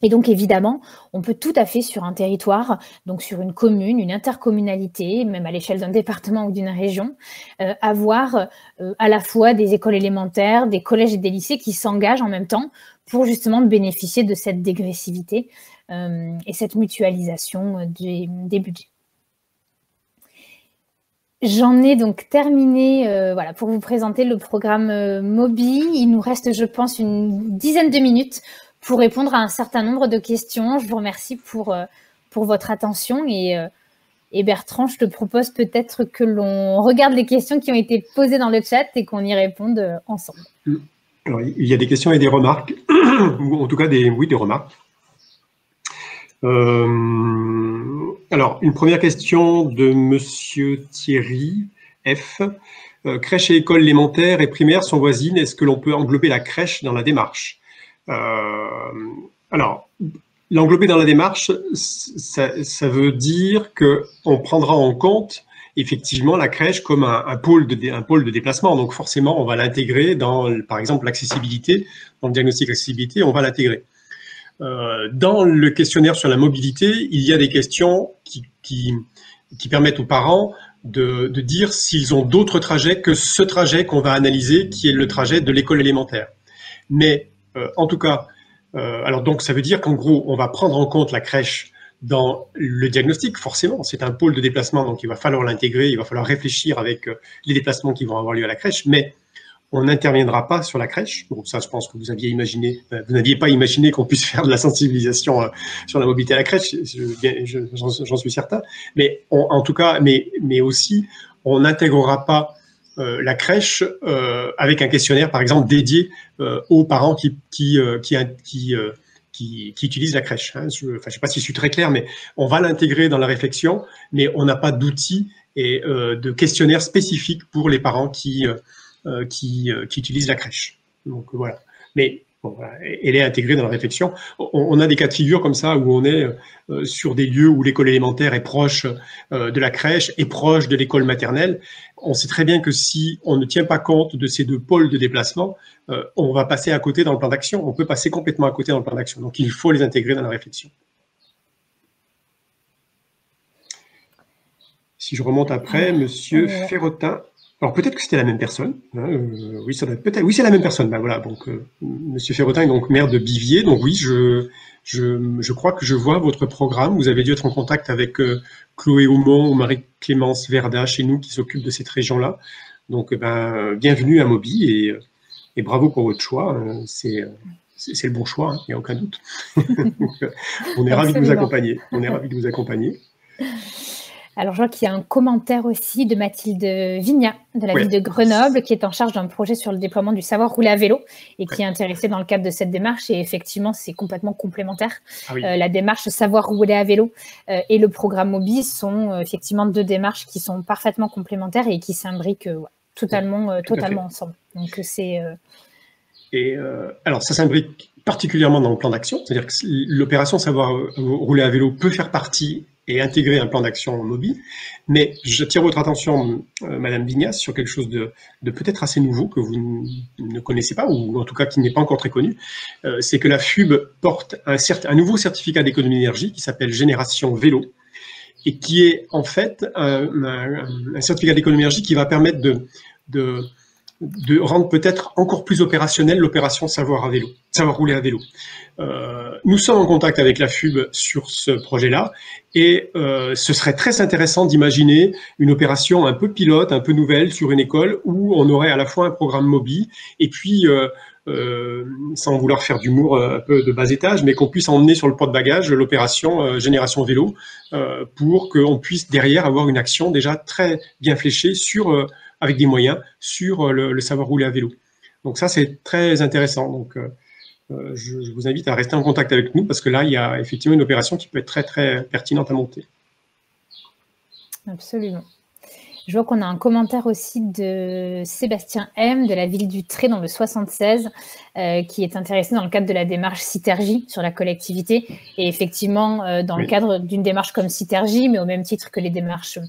Et donc, évidemment, on peut tout à fait, sur un territoire, donc sur une commune, une intercommunalité, même à l'échelle d'un département ou d'une région, avoir à la fois des écoles élémentaires, des collèges et des lycées qui s'engagent en même temps pour justement bénéficier de cette dégressivité et cette mutualisation des budgets. J'en ai donc terminé voilà, pour vous présenter le programme MOBI. Il nous reste, je pense, une dizaine de minutes pour répondre à un certain nombre de questions. Je vous remercie pour votre attention et Bertrand, je te propose peut-être que l'on regarde les questions qui ont été posées dans le chat et qu'on y réponde ensemble. Alors, il y a des questions et des remarques, ou en tout cas des remarques. Alors, une première question de Monsieur Thierry F. Crèche et école élémentaire et primaire sont voisines. Est-ce que l'on peut englober la crèche dans la démarche? Alors, l'englober dans la démarche, ça veut dire qu'on prendra en compte effectivement la crèche comme un pôle de déplacement. Donc forcément, on va l'intégrer dans, par exemple, l'accessibilité, dans le diagnostic accessibilité, on va l'intégrer. Dans le questionnaire sur la mobilité, il y a des questions qui permettent aux parents de dire s'ils ont d'autres trajets que ce trajet qu'on va analyser, qui est le trajet de l'école élémentaire. Mais en tout cas, alors donc ça veut dire qu'en gros, on va prendre en compte la crèche dans le diagnostic, forcément. C'est un pôle de déplacement, donc il va falloir l'intégrer, il va falloir réfléchir avec les déplacements qui vont avoir lieu à la crèche, mais on n'interviendra pas sur la crèche. Donc ça, je pense que vous aviez imaginé, vous n'aviez pas imaginé qu'on puisse faire de la sensibilisation sur la mobilité à la crèche, j'en suis certain. Mais en tout cas, mais aussi, on n'intégrera pas la crèche avec un questionnaire, par exemple, dédié aux parents qui utilisent la crèche. Je ne sais pas si je suis très clair, mais on va l'intégrer dans la réflexion, mais on n'a pas d'outils et de questionnaire spécifique pour les parents qui utilisent la crèche. Donc voilà. Mais bon, voilà, elle est intégrée dans la réflexion. On a des cas de figure comme ça où on est sur des lieux où l'école élémentaire est proche de la crèche et proche de l'école maternelle. On sait très bien que si on ne tient pas compte de ces deux pôles de déplacement, on va passer à côté dans le plan d'action. On peut passer complètement à côté dans le plan d'action. Donc il faut les intégrer dans la réflexion. Si je remonte après, Monsieur Ferrotin Alors peut-être que c'était la même personne. Hein, oui, ça doit être peut-être. Oui, c'est la même personne. Ben voilà. Donc, Monsieur Ferrotin est donc maire de Bivier. Donc oui, je crois que je vois votre programme. Vous avez dû être en contact avec Chloé Aumont ou Marie-Clémence Verda chez nous qui s'occupe de cette région-là. Donc, bienvenue à Moby et bravo pour votre choix. C'est le bon choix, hein, il n'y a aucun doute. Donc, on est ravis de vous accompagner. On est ravis de vous accompagner. Alors, je vois qu'il y a un commentaire aussi de Mathilde Vignat, de la ville de Grenoble, qui est en charge d'un projet sur le déploiement du savoir rouler à vélo et qui est intéressée dans le cadre de cette démarche. Et effectivement, c'est complètement complémentaire. Ah oui. La démarche savoir rouler à vélo et le programme Moby sont effectivement deux démarches qui sont parfaitement complémentaires et qui s'imbriquent totalement ensemble. Donc, c'est... alors, ça s'imbrique particulièrement dans le plan d'action, c'est-à-dire que l'opération savoir rouler à vélo peut faire partie et intégrer un plan d'action Moby, mais j'attire votre attention, Madame Vignas, sur quelque chose de peut-être assez nouveau que vous ne connaissez pas, ou en tout cas qui n'est pas encore très connu, c'est que la FUB porte un nouveau certificat d'économie d'énergie qui s'appelle Génération Vélo, et qui est en fait un certificat d'économie d'énergie qui va permettre de rendre peut-être encore plus opérationnel l'opération savoir rouler à vélo. Nous sommes en contact avec la FUB sur ce projet-là et ce serait très intéressant d'imaginer une opération un peu pilote, un peu nouvelle sur une école où on aurait à la fois un programme Moby et puis, sans vouloir faire d'humour un peu de bas étage, mais qu'on puisse emmener sur le porte-bagages l'opération Génération Vélo pour qu'on puisse derrière avoir une action déjà très bien fléchée sur... avec des moyens sur le savoir rouler à vélo. Donc ça, c'est très intéressant. Donc, je vous invite à rester en contact avec nous parce que là, il y a effectivement une opération qui peut être très, très pertinente à monter. Absolument. Je vois qu'on a un commentaire aussi de Sébastien M, de la ville du Tré dans le 76, qui est intéressé dans le cadre de la démarche Citergie sur la collectivité. Et effectivement, dans le cadre d'une démarche comme Citergie, mais au même titre que les démarches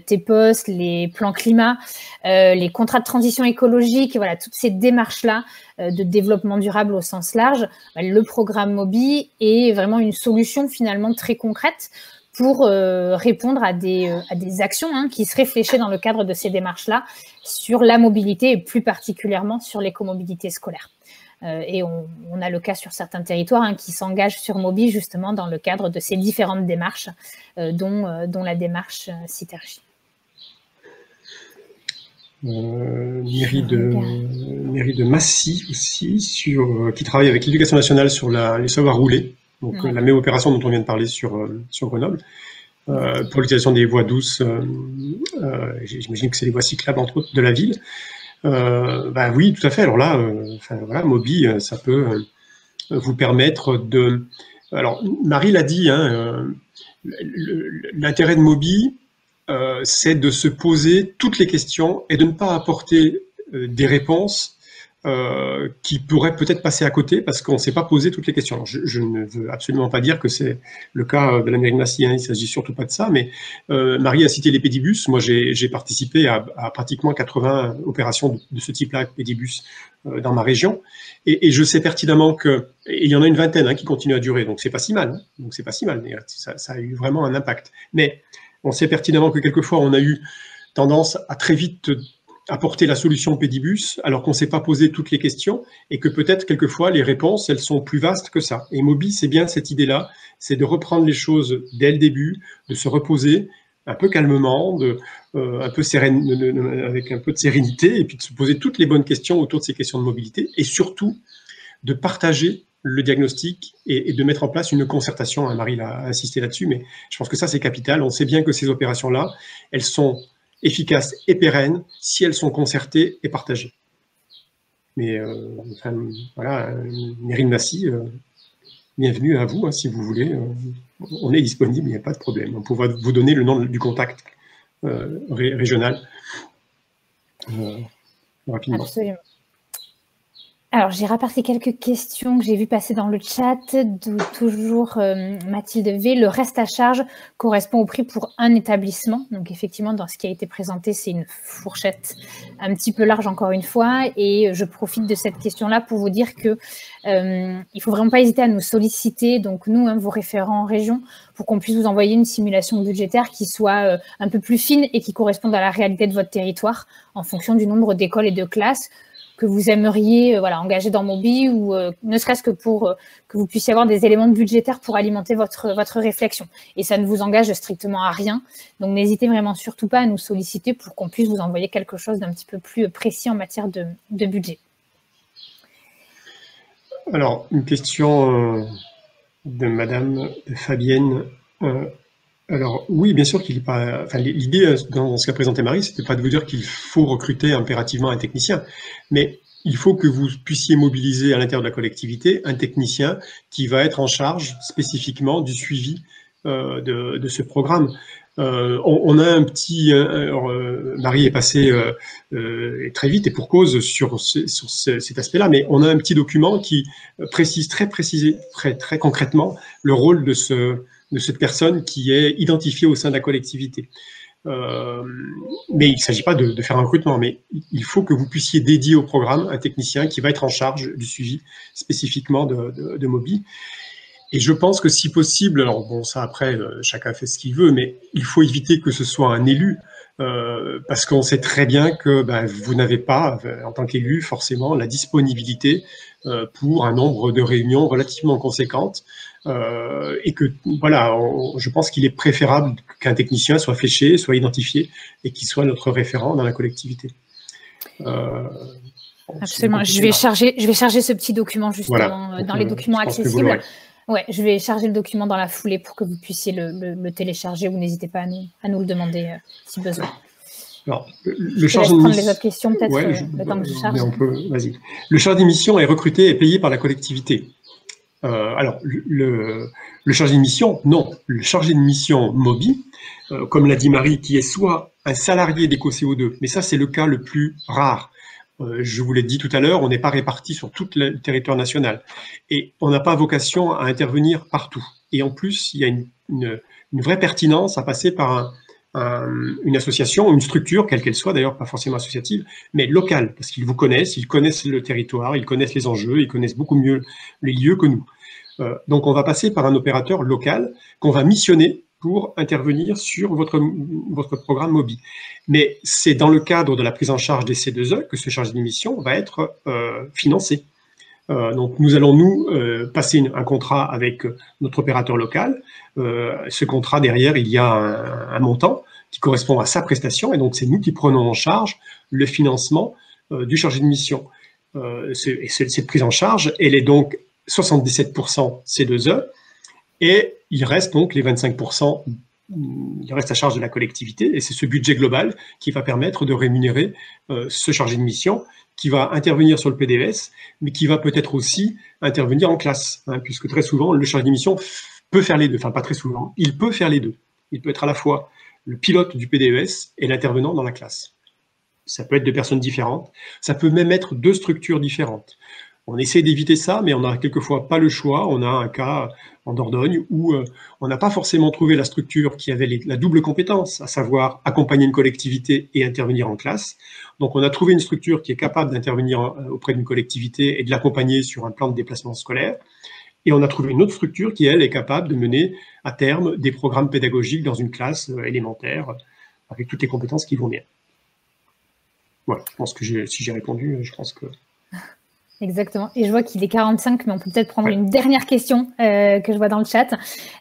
TEPOS, les plans climat, les contrats de transition écologique, et voilà, toutes ces démarches-là de développement durable au sens large, le programme Moby est vraiment une solution finalement très concrète pour répondre à des actions qui seraient fléchées dans le cadre de ces démarches-là sur la mobilité et plus particulièrement sur l'écomobilité scolaire. Et on a le cas sur certains territoires qui s'engagent sur Moby justement dans le cadre de ces différentes démarches, dont la démarche Citergie. Mairie de Massy aussi, qui travaille avec l'Éducation nationale sur les savoirs roulés. Donc, la même opération dont on vient de parler sur Grenoble, pour l'utilisation des voies douces, j'imagine que c'est les voies cyclables, entre autres, de la ville. Oui, tout à fait. Alors là, voilà, Moby, ça peut vous permettre de... Alors, Marie l'a dit, l'intérêt de Moby, c'est de se poser toutes les questions et de ne pas apporter des réponses qui pourrait peut-être passer à côté parce qu'on ne s'est pas posé toutes les questions. Alors, je ne veux absolument pas dire que c'est le cas de la mairie de Massy, il ne s'agit surtout pas de ça, mais Marie a cité les pédibus. Moi, j'ai participé à pratiquement 80 opérations de ce type-là, pédibus, dans ma région, et je sais pertinemment qu'il y en a une vingtaine qui continuent à durer, donc c'est pas si mal. Donc c'est pas si mal, mais ça a eu vraiment un impact. Mais on sait pertinemment que quelquefois, on a eu tendance à très vite apporter la solution pédibus alors qu'on ne s'est pas posé toutes les questions et que peut-être quelquefois les réponses elles sont plus vastes que ça. Et Moby, c'est bien cette idée-là, c'est de reprendre les choses dès le début, de se reposer un peu calmement, un peu avec un peu de sérénité et puis de se poser toutes les bonnes questions autour de ces questions de mobilité et surtout de partager le diagnostic et de mettre en place une concertation. Marie l'a insisté là-dessus, mais je pense que ça c'est capital. On sait bien que ces opérations-là, elles sont efficaces et pérennes si elles sont concertées et partagées. Mais voilà, mairie de Massy, bienvenue à vous, si vous voulez. On est disponible, il n'y a pas de problème. On pourra vous donner le nom du contact régional rapidement. Absolument. Alors, j'ai rapporté quelques questions que j'ai vues passer dans le chat, d'où toujours Mathilde V. Le reste à charge correspond au prix pour un établissement. Donc, effectivement, dans ce qui a été présenté, c'est une fourchette un petit peu large, encore une fois. Et je profite de cette question-là pour vous dire que il faut vraiment pas hésiter à nous solliciter, donc nous, vos référents en région, pour qu'on puisse vous envoyer une simulation budgétaire qui soit un peu plus fine et qui corresponde à la réalité de votre territoire en fonction du nombre d'écoles et de classes que vous aimeriez engager dans Mobi, ou ne serait-ce que pour que vous puissiez avoir des éléments budgétaires pour alimenter votre réflexion. Et ça ne vous engage strictement à rien. Donc, n'hésitez vraiment surtout pas à nous solliciter pour qu'on puisse vous envoyer quelque chose d'un petit peu plus précis en matière de budget. Alors, une question de Madame Fabienne. Alors, oui, bien sûr qu'il n'est pas... Enfin, l'idée dans ce qu'a présenté Marie, c'était pas de vous dire qu'il faut recruter impérativement un technicien, mais il faut que vous puissiez mobiliser à l'intérieur de la collectivité un technicien qui va être en charge spécifiquement du suivi de ce programme. On a un petit... Marie est passée très vite et pour cause sur cet aspect-là, mais on a un petit document qui précise très concrètement le rôle de cette personne qui est identifiée au sein de la collectivité. Mais il ne s'agit pas de faire un recrutement, mais il faut que vous puissiez dédier au programme un technicien qui va être en charge du suivi spécifiquement de Mobi. Et je pense que si possible, alors bon, ça après, chacun fait ce qu'il veut, mais il faut éviter que ce soit un élu, parce qu'on sait très bien que vous n'avez pas, en tant qu'élu, forcément, la disponibilité pour un nombre de réunions relativement conséquentes, et que, voilà, je pense qu'il est préférable qu'un technicien soit fléché, soit identifié, et qu'il soit notre référent dans la collectivité. Absolument, je vais charger ce petit document justement dans les documents accessibles. Ouais, je vais charger le document dans la foulée pour que vous puissiez le télécharger, ou n'hésitez pas à nous le demander si besoin. Alors, le chargé de mission... les autres questions, peut-être, le temps que je charge. Vas-y. Le chargé de mission est recruté et payé par la collectivité. Alors, le chargé de mission, non. Le chargé de mission Mobi, comme l'a dit Marie, qui est soit un salarié d'EcoCO2, mais ça, c'est le cas le plus rare. Je vous l'ai dit tout à l'heure, on n'est pas réparti sur tout le territoire national. Et on n'a pas vocation à intervenir partout. Et en plus, il y a une vraie pertinence à passer par une association, une structure, quelle qu'elle soit, d'ailleurs pas forcément associative, mais locale, parce qu'ils vous connaissent, ils connaissent le territoire, ils connaissent les enjeux, ils connaissent beaucoup mieux les lieux que nous. Donc on va passer par un opérateur local qu'on va missionner pour intervenir sur votre programme Mobi. Mais c'est dans le cadre de la prise en charge des C2E que ce chargé de mission va être financé. Donc nous allons passer un contrat avec notre opérateur local. Ce contrat, derrière, il y a un montant qui correspond à sa prestation, et donc c'est nous qui prenons en charge le financement du chargé de mission. Cette prise en charge, elle est donc 77% C2E, et il reste donc les 25%, il reste à charge de la collectivité, et c'est ce budget global qui va permettre de rémunérer ce chargé de mission, qui va intervenir sur le PDES, mais qui va peut-être aussi intervenir en classe, puisque très souvent, le chargé de mission peut faire les deux, enfin pas très souvent, il peut faire les deux. Il peut être à la fois le pilote du PDES et l'intervenant dans la classe. Ça peut être deux personnes différentes, ça peut même être deux structures différentes. On essaie d'éviter ça, mais on n'a quelquefois pas le choix. On a un cas en Dordogne où on n'a pas forcément trouvé la structure qui avait la double compétence, à savoir accompagner une collectivité et intervenir en classe. Donc on a trouvé une structure qui est capable d'intervenir auprès d'une collectivité et de l'accompagner sur un plan de déplacement scolaire. Et on a trouvé une autre structure qui, elle, est capable de mener à terme des programmes pédagogiques dans une classe élémentaire, avec toutes les compétences qui vont bien. Voilà, je pense que si j'ai répondu, je pense que... Exactement. Et je vois qu'il est 45, mais on peut peut-être prendre une dernière question que je vois dans le chat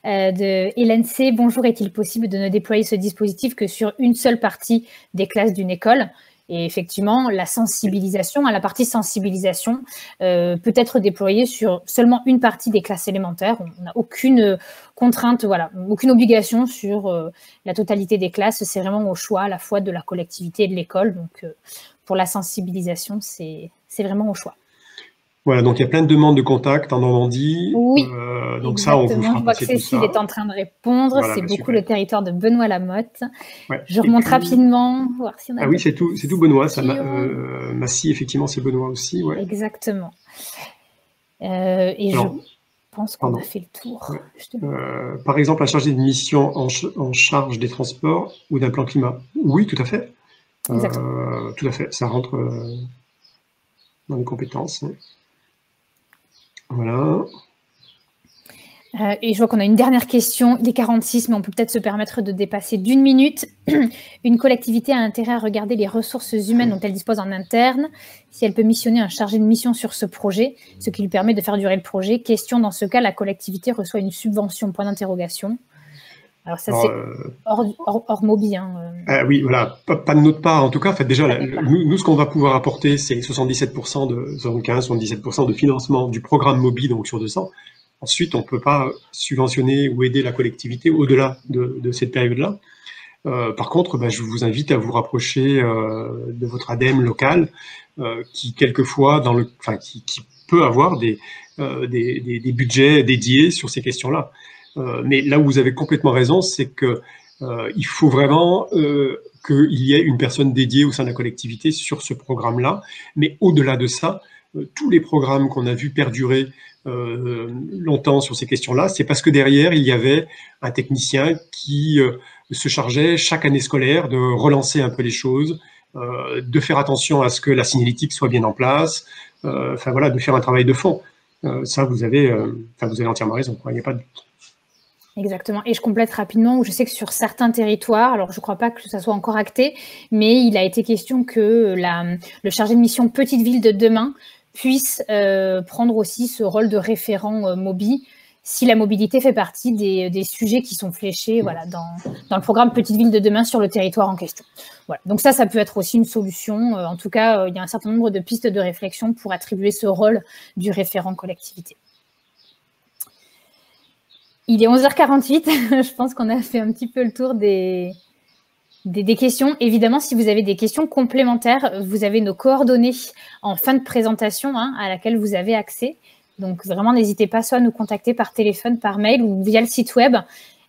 de Hélène C. Bonjour, est-il possible de ne déployer ce dispositif que sur une seule partie des classes d'une école? Et effectivement, la sensibilisation, la partie sensibilisation peut être déployée sur seulement une partie des classes élémentaires. On n'a aucune contrainte, aucune obligation sur la totalité des classes. C'est vraiment au choix à la fois de la collectivité et de l'école. Donc, pour la sensibilisation, c'est vraiment au choix. Voilà, donc il y a plein de demandes de contact en Normandie. Oui, donc ça, on vous fera je vois passer que tout Cécile ça. est en train de répondre. Voilà, c'est beaucoup super. le territoire de Benoît Lamotte. Ouais. Je remonte rapidement, voir si on a... Ah oui, c'est tout Benoît. Massy, effectivement, c'est Benoît aussi. Ouais. Exactement. Et alors, je pense qu'on a fait le tour. Ouais. Par exemple, un chargé de mission en charge des transports ou d'un plan climat. Oui, tout à fait. Tout à fait, ça rentre dans les compétences. Voilà. Et je vois qu'on a une dernière question, il est 46, mais on peut peut-être se permettre de dépasser d'1 minute. Une collectivité a intérêt à regarder les ressources humaines dont elle dispose en interne, si elle peut missionner un chargé de mission sur ce projet, ce qui lui permet de faire durer le projet. Question, dans ce cas, la collectivité reçoit une subvention, point d'interrogation. Alors ça, c'est hors Mobi. Oui, voilà, pas de notre part. En tout cas, en fait, déjà, nous, ce qu'on va pouvoir apporter, c'est 77% de 75-77% de financement du programme Mobi, donc sur 200. Ensuite, on ne peut pas subventionner ou aider la collectivité au-delà de cette période-là. Par contre, je vous invite à vous rapprocher de votre ADEME local, qui quelquefois, qui peut avoir des budgets dédiés sur ces questions-là. Mais là où vous avez complètement raison, c'est que il faut vraiment qu'il y ait une personne dédiée au sein de la collectivité sur ce programme-là. Mais au-delà de ça, tous les programmes qu'on a vus perdurer longtemps sur ces questions-là, c'est parce que derrière, il y avait un technicien qui se chargeait chaque année scolaire de relancer un peu les choses, de faire attention à ce que la signalétique soit bien en place, voilà, de faire un travail de fond. Ça, vous avez entièrement raison, il n'y a pas de doute. Exactement. Et je complète rapidement, où je sais que sur certains territoires, alors je ne crois pas que ça soit encore acté, mais il a été question que le chargé de mission Petite Ville de demain puisse prendre aussi ce rôle de référent Mobi, si la mobilité fait partie des sujets qui sont fléchés voilà, dans le programme Petite Ville de demain sur le territoire en question. Voilà. Donc ça peut être aussi une solution. En tout cas, il y a un certain nombre de pistes de réflexion pour attribuer ce rôle du référent collectivité. Il est 11h48, je pense qu'on a fait un petit peu le tour des questions. Évidemment, si vous avez des questions complémentaires, vous avez nos coordonnées en fin de présentation à laquelle vous avez accès. Donc, vraiment, n'hésitez pas soit à nous contacter par téléphone, par mail ou via le site web.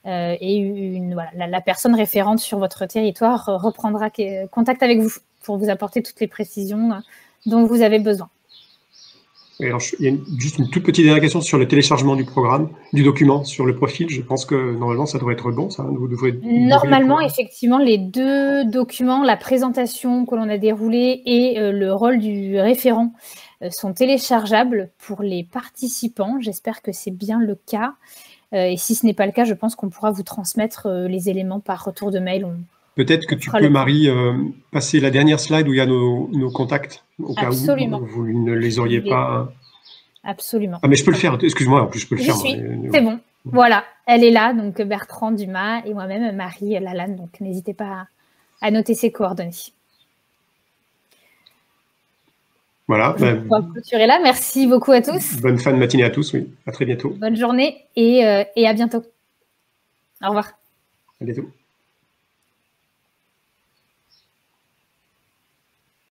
Et la personne référente sur votre territoire reprendra contact avec vous pour vous apporter toutes les précisions dont vous avez besoin. Alors, il y a juste une toute petite dernière question sur le téléchargement du programme, du document sur le profil. Je pense que normalement, ça devrait être bon, ça. Normalement, effectivement, les deux documents, la présentation que l'on a déroulée et le rôle du référent sont téléchargeables pour les participants. J'espère que c'est bien le cas. Et si ce n'est pas le cas, je pense qu'on pourra vous transmettre les éléments par retour de mail. Peut-être que tu peux, Marie, passer la dernière slide où il y a nos contacts, au cas Absolument. où vous ne les auriez pas. Absolument. Ah, mais je peux le faire, excuse-moi, en plus je peux le faire. C'est bon. Voilà, elle est là, donc Bertrand Dumas et moi-même, Marie Lalane, donc n'hésitez pas à noter ses coordonnées. Voilà. On va clôturer là. Merci beaucoup à tous. Bonne fin de matinée à tous, oui. À très bientôt. Bonne journée et à bientôt. Au revoir. À bientôt.